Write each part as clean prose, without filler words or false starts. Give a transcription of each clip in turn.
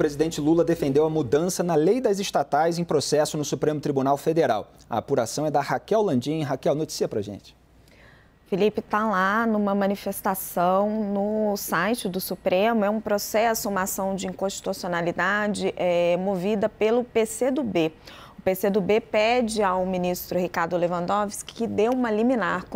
presidente Lula defendeu a mudança na lei das estatais em processo no Supremo Tribunal Federal. A apuração é da Raquel Landim. Raquel, noticia pra gente. Felipe, está lá numa manifestação no site do Supremo, é um processo, uma ação de inconstitucionalidade movida pelo PCdoB. O PCdoB pede ao ministro Ricardo Lewandowski que dê uma liminar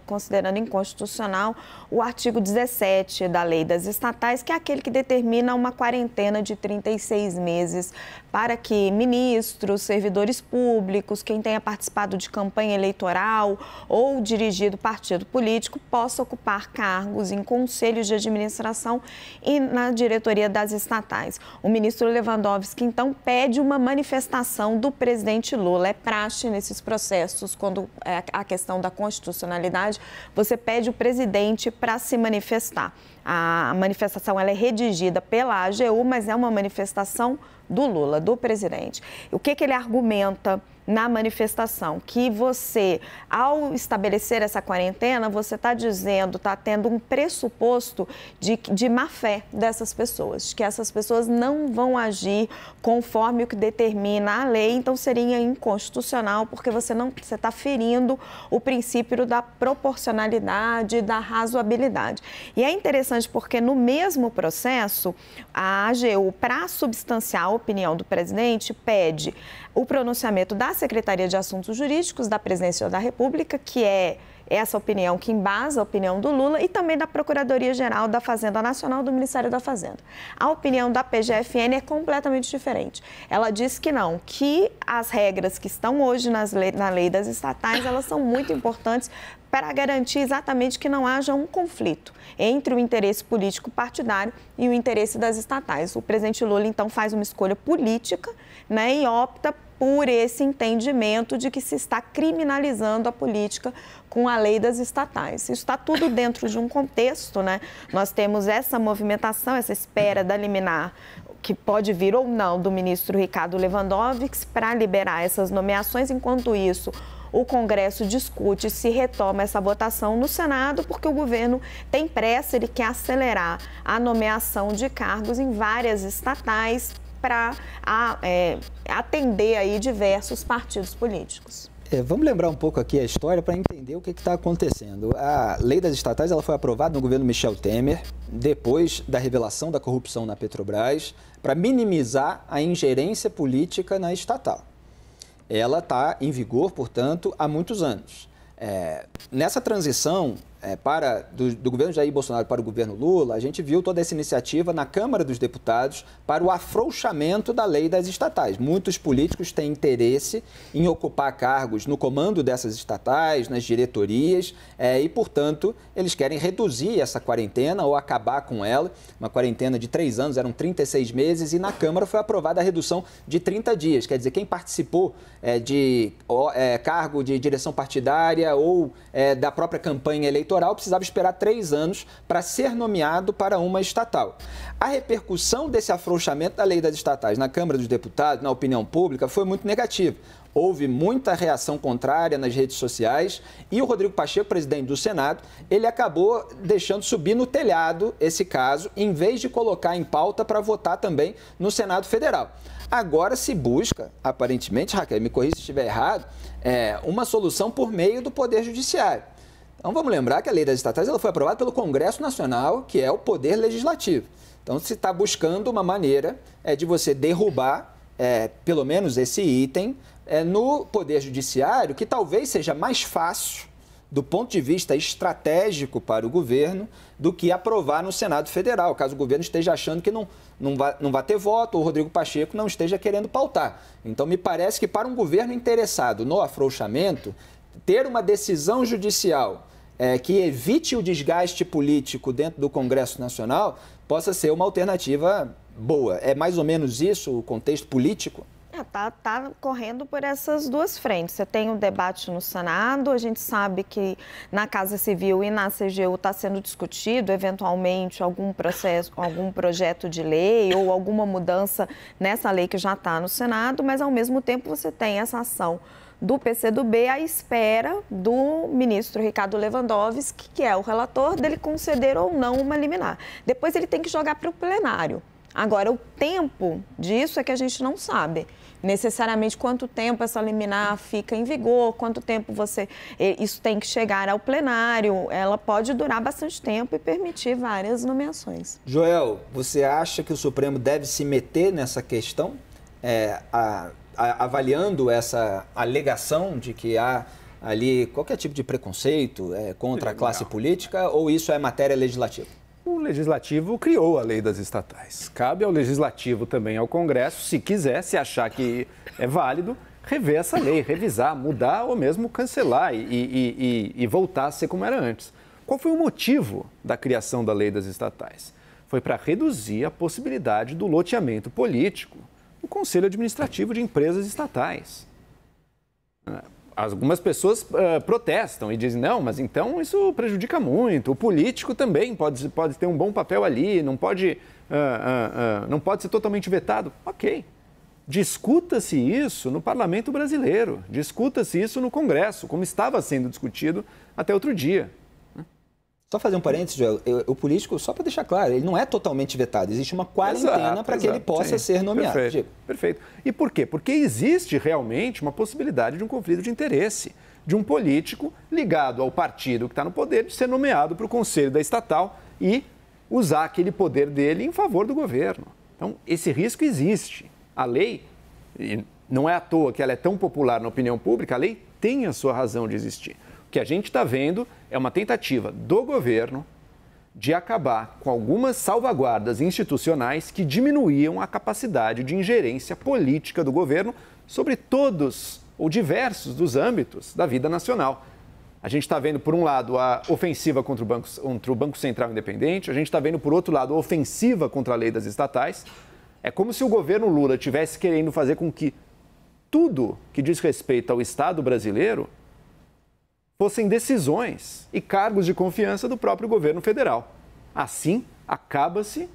considerando inconstitucional o artigo 17 da Lei das Estatais, que é aquele que determina uma quarentena de 36 meses para que ministros, servidores públicos, quem tenha participado de campanha eleitoral ou dirigido partido político possa ocupar cargos em conselhos de administração e na diretoria das estatais. O ministro Lewandowski, então, pede uma manifestação do presidente Lula. É praxe nesses processos, quando é a questão da constitucionalidade, você pede o presidente para se manifestar. A manifestação ela é redigida pela AGU, mas é uma manifestação do Lula, do presidente. O que ele argumenta na manifestação? Que você, ao estabelecer essa quarentena, você está dizendo, está tendo um pressuposto de má-fé dessas pessoas, que essas pessoas não vão agir conforme o que determina a lei, então seria inconstitucional, porque você está ferindo o princípio da proporcionalidade, da razoabilidade. E é interessante porque no mesmo processo, a AGU, para substanciar a opinião do presidente, pede o pronunciamento da Secretaria de Assuntos Jurídicos da Presidência da República, que é essa opinião que embasa a opinião do Lula, e também da Procuradoria-Geral da Fazenda Nacional do Ministério da Fazenda. A opinião da PGFN é completamente diferente. Ela diz que não, que as regras que estão hoje na lei das estatais, elas são muito importantes para garantir exatamente que não haja um conflito entre o interesse político partidário e o interesse das estatais. O presidente Lula, então, faz uma escolha política, né, e opta por esse entendimento de que se está criminalizando a política com a lei das estatais. Isso está tudo dentro de um contexto, né? Nós temos essa movimentação, essa espera da liminar, que pode vir ou não do ministro Ricardo Lewandowski para liberar essas nomeações. Enquanto isso, o Congresso discute se retoma essa votação no Senado, porque o governo tem pressa, ele quer acelerar a nomeação de cargos em várias estatais para atender aí diversos partidos políticos. Vamos lembrar um pouco aqui a história para entender o que está acontecendo. A lei das estatais ela foi aprovada no governo Michel Temer, depois da revelação da corrupção na Petrobras, para minimizar a ingerência política na estatal. Ela está em vigor, portanto, há muitos anos. Nessa transição do governo Jair Bolsonaro para o governo Lula, a gente viu toda essa iniciativa na Câmara dos Deputados para o afrouxamento da lei das estatais. Muitos políticos têm interesse em ocupar cargos no comando dessas estatais, nas diretorias, e, portanto, eles querem reduzir essa quarentena ou acabar com ela. Uma quarentena de 3 anos, eram 36 meses, e na Câmara foi aprovada a redução de 30 dias. Quer dizer, quem participou de cargo de direção partidária ou da própria campanha eleitoral precisava esperar 3 anos para ser nomeado para uma estatal. A repercussão desse afrouxamento da lei das estatais na Câmara dos Deputados, na opinião pública, foi muito negativa. Houve muita reação contrária nas redes sociais e o Rodrigo Pacheco, presidente do Senado, ele acabou deixando subir no telhado esse caso, em vez de colocar em pauta para votar também no Senado Federal. Agora se busca, aparentemente, Raquel, me corrija se estiver errado, uma solução por meio do Poder Judiciário. Então vamos lembrar que a lei das estatais ela foi aprovada pelo Congresso Nacional, que é o poder legislativo. Então se está buscando uma maneira de você derrubar, pelo menos esse item, no Poder Judiciário, que talvez seja mais fácil, do ponto de vista estratégico para o governo, do que aprovar no Senado Federal, caso o governo esteja achando que não vai ter voto ou o Rodrigo Pacheco não esteja querendo pautar. Então me parece que para um governo interessado no afrouxamento, ter uma decisão judicial que evite o desgaste político dentro do Congresso Nacional possa ser uma alternativa boa. É mais ou menos isso o contexto político? Tá correndo por essas duas frentes. Você tem um debate no Senado, a gente sabe que na Casa Civil e na CGU está sendo discutido, eventualmente, algum processo, algum projeto de lei ou alguma mudança nessa lei que já está no Senado, mas, ao mesmo tempo, você tem essa ação do PCdoB à espera do ministro Ricardo Lewandowski, que é o relator, dele conceder ou não uma liminar. Depois ele tem que jogar para o plenário. Agora, o tempo disso é que a gente não sabe. Necessariamente quanto tempo essa liminar fica em vigor, quanto tempo isso tem que chegar ao plenário. Ela pode durar bastante tempo e permitir várias nomeações. Joel, você acha que o Supremo deve se meter nessa questão, avaliando essa alegação de que há ali qualquer tipo de preconceito contra a classe política, ou isso é matéria legislativa? O Legislativo criou a lei das estatais. Cabe ao Legislativo também, ao Congresso, se quiser, se achar que é válido, rever essa lei, revisar, mudar ou mesmo cancelar e voltar a ser como era antes. Qual foi o motivo da criação da lei das estatais? Foi para reduzir a possibilidade do loteamento político no Conselho Administrativo de Empresas Estatais. Algumas pessoas protestam e dizem, não, mas então isso prejudica muito, o político também pode ter um bom papel ali, não pode ser totalmente vetado. Ok, discuta-se isso no Parlamento Brasileiro, discuta-se isso no Congresso, como estava sendo discutido até outro dia. Só fazer um parênteses, Joel, o político, só para deixar claro, ele não é totalmente vetado, existe uma quarentena para que ele possa ser nomeado. Perfeito. E por quê? Porque existe realmente uma possibilidade de um conflito de interesse, de um político ligado ao partido que está no poder de ser nomeado para o conselho da estatal e usar aquele poder dele em favor do governo. Então, esse risco existe. A lei, e não é à toa que ela é tão popular na opinião pública, a lei tem a sua razão de existir. O que a gente está vendo é uma tentativa do governo de acabar com algumas salvaguardas institucionais que diminuíam a capacidade de ingerência política do governo sobre todos ou diversos dos âmbitos da vida nacional. A gente está vendo, por um lado, a ofensiva contra o Banco Central Independente, a gente está vendo, por outro lado, a ofensiva contra a lei das estatais. É como se o governo Lula estivesse querendo fazer com que tudo que diz respeito ao Estado brasileiro fossem decisões e cargos de confiança do próprio governo federal. Assim, acaba-se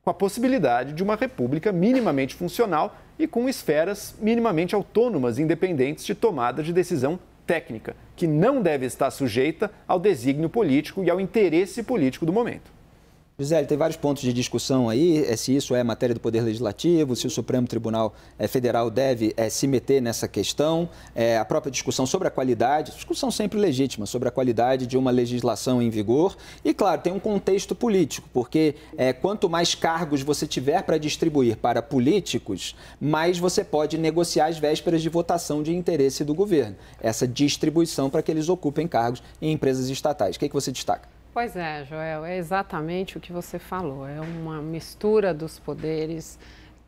com a possibilidade de uma república minimamente funcional e com esferas minimamente autônomas e independentes de tomada de decisão técnica, que não deve estar sujeita ao desígnio político e ao interesse político do momento. Gisele, tem vários pontos de discussão aí, se isso é matéria do Poder Legislativo, se o Supremo Tribunal Federal deve se meter nessa questão, a própria discussão sobre a qualidade, discussão sempre legítima, sobre a qualidade de uma legislação em vigor. E, claro, tem um contexto político, porque quanto mais cargos você tiver para distribuir para políticos, mais você pode negociar as vésperas de votação de interesse do governo. Essa distribuição para que eles ocupem cargos em empresas estatais. O que você destaca? Pois é, Joel, é exatamente o que você falou. É uma mistura dos poderes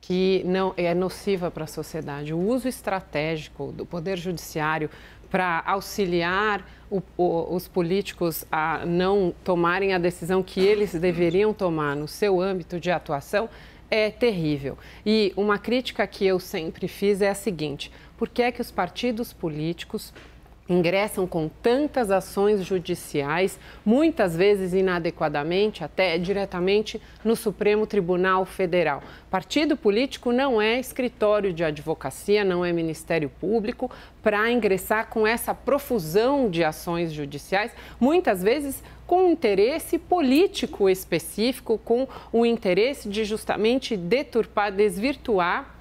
que não é nociva para a sociedade. O uso estratégico do Poder Judiciário para auxiliar os políticos a não tomarem a decisão que eles deveriam tomar no seu âmbito de atuação é terrível. E uma crítica que eu sempre fiz é a seguinte: por que é que os partidos políticos ingressam com tantas ações judiciais, muitas vezes inadequadamente, até diretamente no Supremo Tribunal Federal? Partido político não é escritório de advocacia, não é Ministério Público para ingressar com essa profusão de ações judiciais, muitas vezes com interesse político específico, com o interesse de justamente deturpar, desvirtuar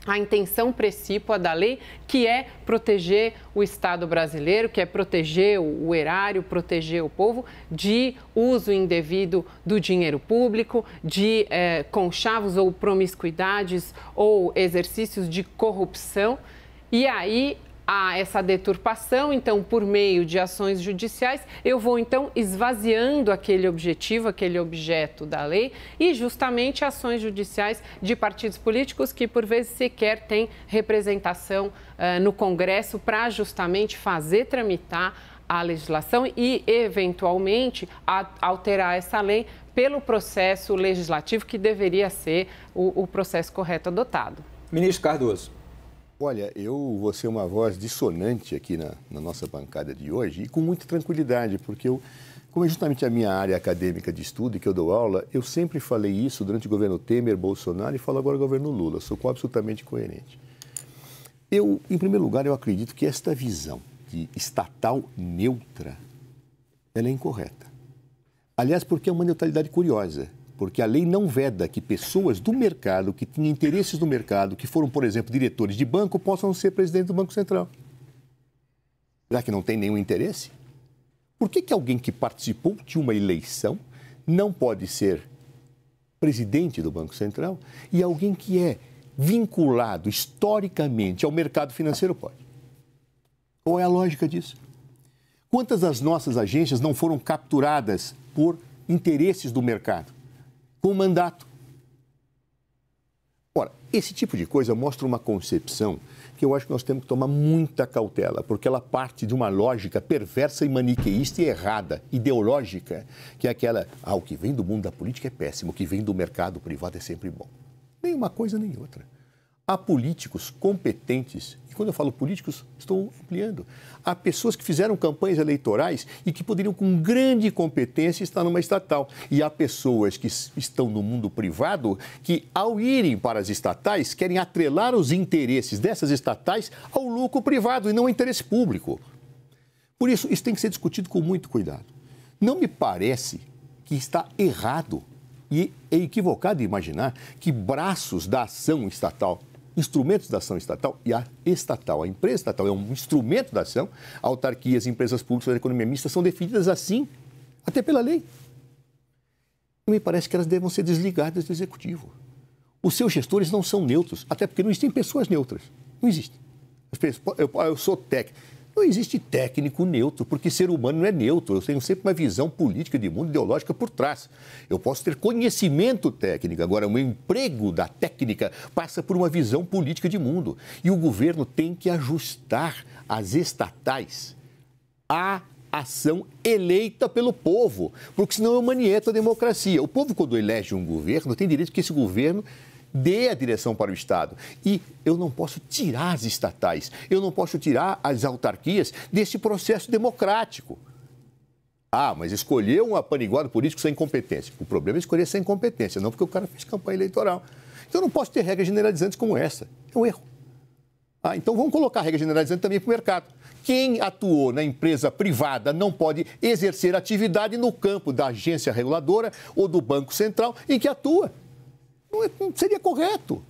a intenção precípua da lei, que é proteger o Estado brasileiro, que é proteger o erário, proteger o povo de uso indevido do dinheiro público, de conchavos ou promiscuidades ou exercícios de corrupção. E aí há essa deturpação, então, por meio de ações judiciais, eu vou, então, esvaziando aquele objetivo, aquele objeto da lei e, justamente, ações judiciais de partidos políticos que, por vezes, sequer têm representação no Congresso para, justamente, fazer tramitar a legislação e, eventualmente, alterar essa lei pelo processo legislativo que deveria ser o processo correto adotado. Ministro Cardoso. Olha, eu vou ser uma voz dissonante aqui na nossa bancada de hoje e com muita tranquilidade, porque como é justamente a minha área acadêmica de estudo e que eu dou aula, eu sempre falei isso durante o governo Temer, Bolsonaro e falo agora no governo Lula, sou absolutamente coerente. Em primeiro lugar, eu acredito que esta visão de estatal neutra, ela é incorreta. Aliás, porque é uma neutralidade curiosa. porque a lei não veda que pessoas do mercado, que tinham interesses no mercado, que foram, por exemplo, diretores de banco, possam ser presidente do Banco Central. Já que não tem nenhum interesse? Por que alguém que participou de uma eleição não pode ser presidente do Banco Central e alguém que é vinculado historicamente ao mercado financeiro pode? Qual é a lógica disso? Quantas das nossas agências não foram capturadas por interesses do mercado, com mandato? Ora, esse tipo de coisa mostra uma concepção que eu acho que nós temos que tomar muita cautela, porque ela parte de uma lógica perversa e maniqueísta e errada, ideológica, que é aquela, o que vem do mundo da política é péssimo, o que vem do mercado privado é sempre bom. Nem uma coisa nem outra. Há políticos competentes, e quando eu falo políticos, estou ampliando. Há pessoas que fizeram campanhas eleitorais e que poderiam, com grande competência, estar numa estatal. E há pessoas que estão no mundo privado que, ao irem para as estatais, querem atrelar os interesses dessas estatais ao lucro privado e não ao interesse público. Por isso, isso tem que ser discutido com muito cuidado. Não me parece que está errado e é equivocado imaginar que braços da ação estatal, instrumentos da ação estatal, e a estatal, a empresa estatal é um instrumento da ação, autarquias, empresas públicas da economia mista são definidas assim, até pela lei. E me parece que elas devem ser desligadas do executivo. Os seus gestores não são neutros, até porque não existem pessoas neutras. Não existe. Eu sou técnico. Não existe técnico neutro, porque ser humano não é neutro. Eu tenho sempre uma visão política de mundo, ideológica por trás. Eu posso ter conhecimento técnico, agora o meu emprego da técnica passa por uma visão política de mundo. E o governo tem que ajustar as estatais à ação eleita pelo povo, porque senão é manieta a democracia. O povo, quando elege um governo, tem direito que esse governo dê a direção para o Estado. E eu não posso tirar as estatais, eu não posso tirar as autarquias desse processo democrático. Mas escolher um apaniguado político sem competência. O problema é escolher sem competência, não porque o cara fez campanha eleitoral. Então eu não posso ter regras generalizantes como essa. É um erro. Então vamos colocar regras generalizantes também para o mercado. Quem atuou na empresa privada não pode exercer atividade no campo da agência reguladora ou do Banco Central em que atua. Não seria correto.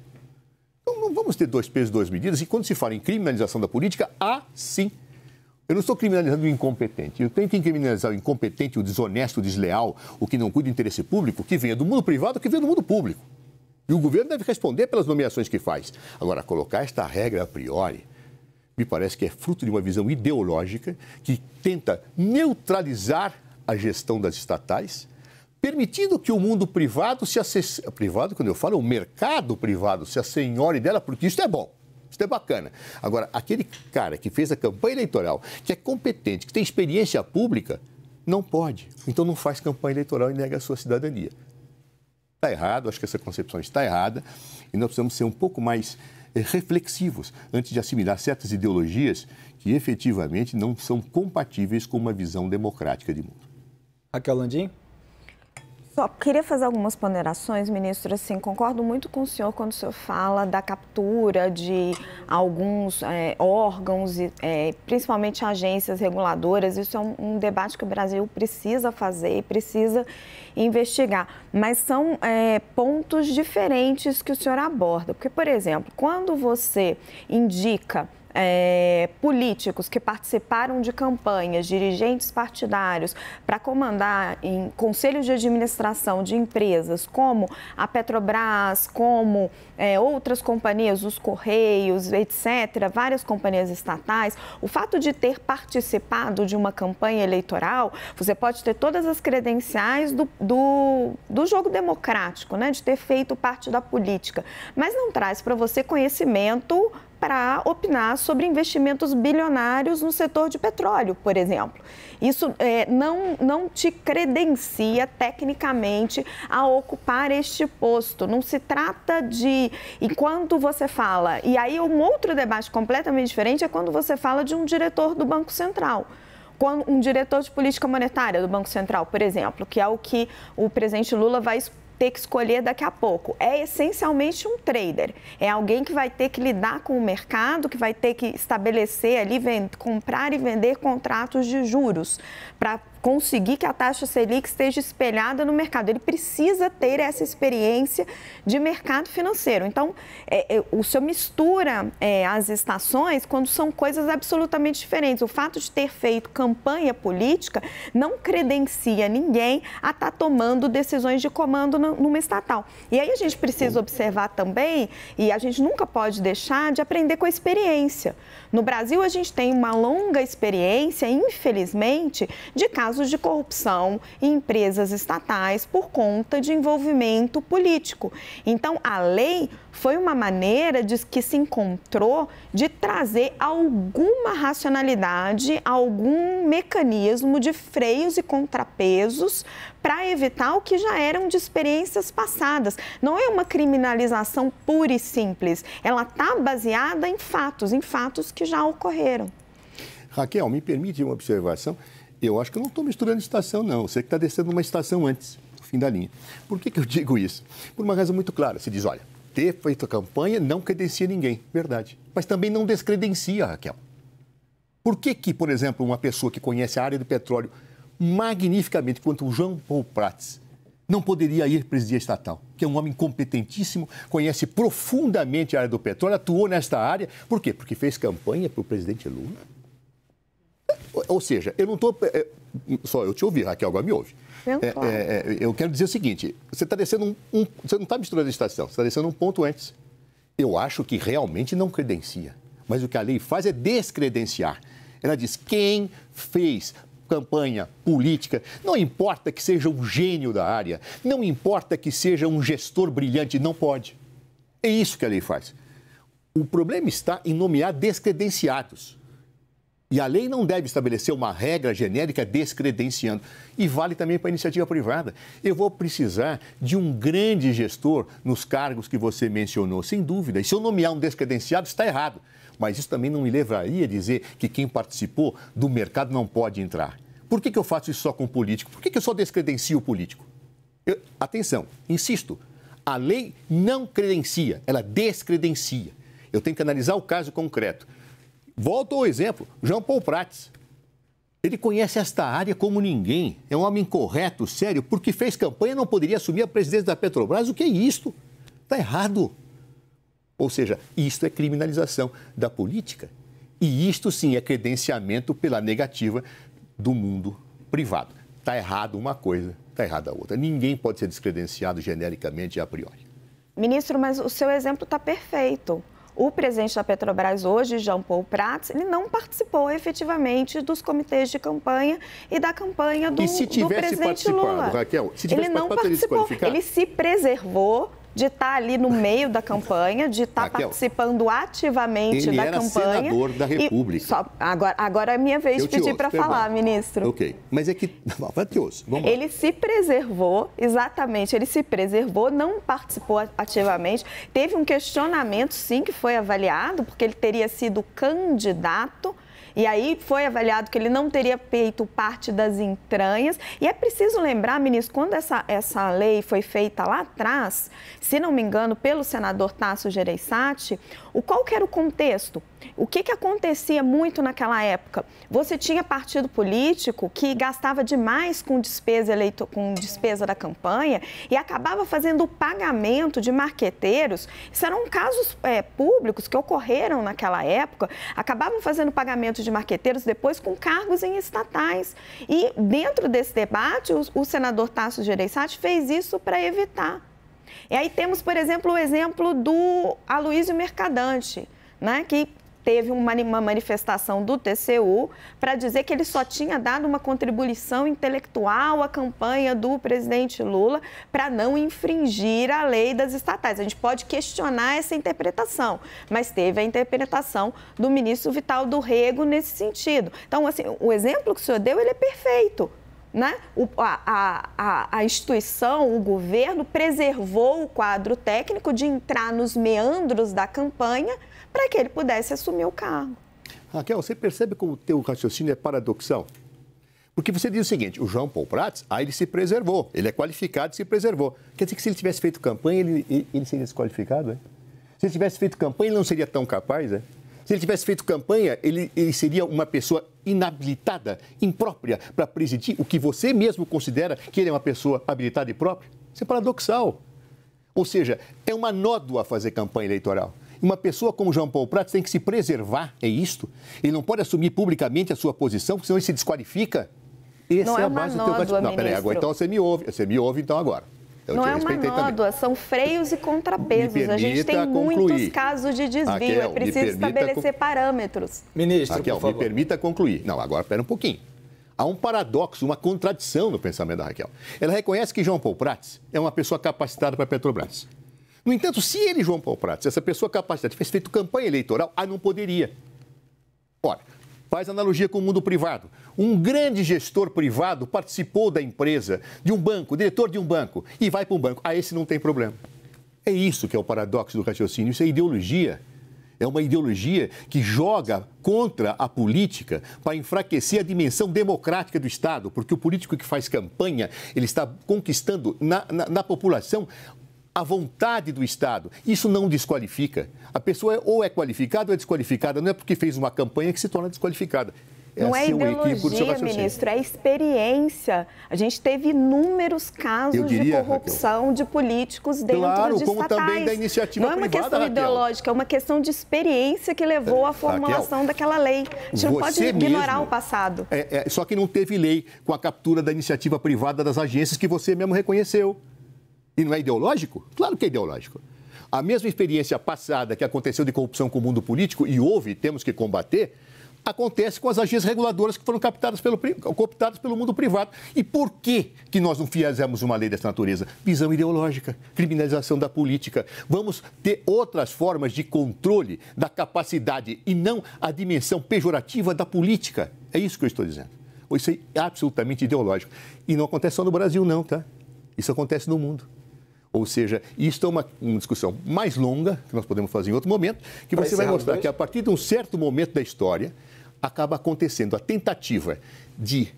Então, não vamos ter dois pesos, duas medidas. E quando se fala em criminalização da política, sim. Eu não estou criminalizando o incompetente. Eu tenho que criminalizar o incompetente, o desonesto, o desleal, o que não cuida do interesse público, que venha do mundo privado, que venha do mundo público. E o governo deve responder pelas nomeações que faz. Agora, colocar esta regra a priori, me parece que é fruto de uma visão ideológica que tenta neutralizar a gestão das estatais, permitindo que o mundo privado privado, quando eu falo, o mercado privado se assenhore dela, porque isso é bom, isso é bacana. Agora, aquele cara que fez a campanha eleitoral, que é competente, que tem experiência pública, não pode. Então não faz campanha eleitoral e nega a sua cidadania. Está errado, acho que essa concepção está errada e nós precisamos ser um pouco mais reflexivos antes de assimilar certas ideologias que efetivamente não são compatíveis com uma visão democrática de mundo. Raquel Landim? Só queria fazer algumas ponderações, ministro. Assim, concordo muito com o senhor quando o senhor fala da captura de alguns órgãos, principalmente agências reguladoras. Isso é um debate que o Brasil precisa fazer e precisa investigar. Mas são pontos diferentes que o senhor aborda. Porque, por exemplo, quando você indica políticos que participaram de campanhas, dirigentes partidários, para comandar em conselhos de administração de empresas como a Petrobras, como outras companhias, os Correios, etc., várias companhias estatais, o fato de ter participado de uma campanha eleitoral, você pode ter todas as credenciais do jogo democrático, né, de ter feito parte da política, mas não traz para você conhecimento para opinar sobre investimentos bilionários no setor de petróleo, por exemplo. Isso não te credencia tecnicamente a ocupar este posto. Não se trata de... Enquanto você fala... E aí um outro debate completamente diferente é quando você fala de um diretor do Banco Central. Um diretor de política monetária do Banco Central, por exemplo, que é o que o presidente Lula vai ter que escolher daqui a pouco. É essencialmente um trader. É alguém que vai ter que lidar com o mercado, que vai ter que estabelecer ali, comprar e vender contratos de juros para conseguir que a taxa Selic esteja espelhada no mercado. Ele precisa ter essa experiência de mercado financeiro. Então, o senhor mistura as estações quando são coisas absolutamente diferentes. O fato de ter feito campanha política não credencia ninguém a estar tomando decisões de comando numa estatal. E aí a gente precisa observar também, e a gente nunca pode deixar de aprender com a experiência. No Brasil, a gente tem uma longa experiência, infelizmente, de casos de corrupção em empresas estatais por conta de envolvimento político. Então, a lei foi uma maneira que se encontrou de trazer alguma racionalidade, algum mecanismo de freios e contrapesos para evitar o que já eram de experiências passadas. Não é uma criminalização pura e simples, ela está baseada em fatos que já ocorreram. Raquel, me permite uma observação? Eu acho que eu não estou misturando estação, não. Você que está descendo uma estação antes, no fim da linha. Por que eu digo isso? Por uma razão muito clara. Você diz, olha, ter feito a campanha não credencia ninguém. Verdade. Mas também não descredencia, Raquel. Por que, por exemplo, uma pessoa que conhece a área do petróleo magnificamente, quanto o Jean Paul Prats, não poderia ir presidir a estatal? Que é um homem competentíssimo, conhece profundamente a área do petróleo, atuou nesta área. Por quê? Porque fez campanha para o presidente Lula. Ou seja, eu não estou... Só eu te ouvi, Raquel, agora me ouve. Eu quero dizer o seguinte, você está descendo você não está misturando a estação, você está descendo um ponto antes. Eu acho que realmente não credencia. Mas o que a lei faz é descredenciar. Ela diz, quem fez campanha política, não importa que seja um gênio da área, não importa que seja um gestor brilhante, não pode. É isso que a lei faz. O problema está em nomear descredenciados. E a lei não deve estabelecer uma regra genérica descredenciando. E vale também para a iniciativa privada. Eu vou precisar de um grande gestor nos cargos que você mencionou, sem dúvida. E se eu nomear um descredenciado, está errado. Mas isso também não me levaria a dizer que quem participou do mercado não pode entrar. Por que eu faço isso só com político? Por que eu só descredencio o político? Atenção, insisto, a lei não credencia, ela descredencia. Eu tenho que analisar o caso concreto. Volto ao exemplo, Jean Paul Prats. Ele conhece esta área como ninguém. É um homem correto, sério, porque fez campanha e não poderia assumir a presidência da Petrobras. O que é isto? Está errado. Ou seja, isto é criminalização da política. E isto sim é credenciamento pela negativa do mundo privado. Está errado uma coisa, está errada a outra. Ninguém pode ser descredenciado genericamente e a priori. Ministro, mas o seu exemplo está perfeito. O presidente da Petrobras hoje, Jean Paul Prats, ele não participou efetivamente dos comitês de campanha e da campanha do presidente Lula. Raquel, se tivesse ele não participou, ele se preservou de estar ali no meio da campanha, de estar participando ativamente da campanha. Ele era senador da República. Agora é minha vez de pedir para falar, ministro. Ok, mas é que... Vamos lá. Ele se preservou, exatamente, ele se preservou, não participou ativamente. Teve um questionamento, sim, que foi avaliado, porque ele teria sido candidato. E aí foi avaliado que ele não teria feito parte das entranhas. E é preciso lembrar, ministro, quando essa lei foi feita lá atrás, se não me engano, pelo senador Tasso Gereissati, qual que era o contexto? O que acontecia muito naquela época? Você tinha partido político que gastava demais com despesa da campanha e acabava fazendo o pagamento de marqueteiros. Isso eram casos públicos que ocorreram naquela época, acabavam fazendo pagamento de marqueteiros depois com cargos em estatais. E dentro desse debate, o senador Tasso Gereissati fez isso para evitar. E aí temos, por exemplo, o exemplo do Aloysio Mercadante, né, que teve uma manifestação do TCU para dizer que ele só tinha dado uma contribuição intelectual à campanha do presidente Lula para não infringir a lei das estatais. A gente pode questionar essa interpretação, mas teve a interpretação do ministro Vital do Rego nesse sentido. Então, assim, o exemplo que o senhor deu, ele é perfeito. Né? A instituição, o governo, preservou o quadro técnico de entrar nos meandros da campanha para que ele pudesse assumir o cargo. Raquel, você percebe como o teu raciocínio é paradoxal? Porque você diz o seguinte, o Jean Paul Prats, ele se preservou, ele é qualificado e se preservou. Quer dizer que se ele tivesse feito campanha, ele seria desqualificado, é? Se ele tivesse feito campanha, ele não seria tão capaz, é? Se ele tivesse feito campanha, ele seria uma pessoa inabilitada, imprópria para presidir o que você mesmo considera que ele é uma pessoa habilitada e própria. Isso é paradoxal. Ou seja, é uma nódoa fazer campanha eleitoral. Uma pessoa como João Paulo Prats tem que se preservar, é isto? Ele não pode assumir publicamente a sua posição, porque senão ele se desqualifica. Essa é a base do teu candidato. Não, peraí, agora então você me ouve então agora. Não é uma nódoa, são freios e contrapesos. A gente tem muitos casos de desvio, Raquel, é preciso estabelecer parâmetros. Ministro, Raquel, por favor. Me permita concluir. Não, agora espera um pouquinho. Há um paradoxo, uma contradição no pensamento da Raquel. Ela reconhece que João Paulo Prats é uma pessoa capacitada para a Petrobras. No entanto, se ele, João Paulo Prats, essa pessoa capacitada, tivesse feito campanha eleitoral, não poderia. Ora, faz analogia com o mundo privado. Um grande gestor privado participou da empresa, de um banco, diretor de um banco, e vai para um banco. Esse não tem problema. É isso que é o paradoxo do raciocínio. Isso é ideologia. É uma ideologia que joga contra a política para enfraquecer a dimensão democrática do Estado, porque o político que faz campanha, ele está conquistando na população a vontade do Estado. Isso não desqualifica. A pessoa ou é qualificada ou é desqualificada. Não é porque fez uma campanha que se torna desqualificada. Não é ideologia, ministro, é experiência. A gente teve inúmeros casos de corrupção, Raquel, de políticos dentro de estatais. Como também da iniciativa privada, não é uma questão ideológica, é uma questão de experiência que levou à formulação daquela lei. A gente não pode ignorar o passado. Só que não teve lei com a captura da iniciativa privada das agências que você mesmo reconheceu. E não é ideológico? Claro que é ideológico. A mesma experiência passada que aconteceu de corrupção com o mundo político, e temos que combater, acontece com as agências reguladoras que foram cooptadas pelo mundo privado. E por que nós não fizemos uma lei dessa natureza? Visão ideológica, criminalização da política. Vamos ter outras formas de controle da capacidade e não a dimensão pejorativa da política. É isso que eu estou dizendo. Isso é absolutamente ideológico. E não acontece só no Brasil, não, tá? Isso acontece no mundo. Ou seja, isso é uma discussão mais longa, que nós podemos fazer em outro momento, que você vai mostrar que a partir de um certo momento da história, acaba acontecendo a tentativa de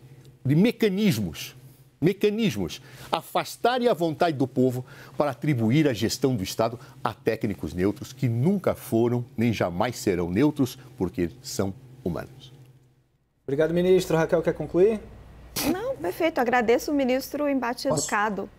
mecanismos afastarem a vontade do povo para atribuir a gestão do Estado a técnicos neutros que nunca foram nem jamais serão neutros, porque são humanos. Obrigado, ministro. Raquel, quer concluir? Não, perfeito. Agradeço o ministro o embate educado.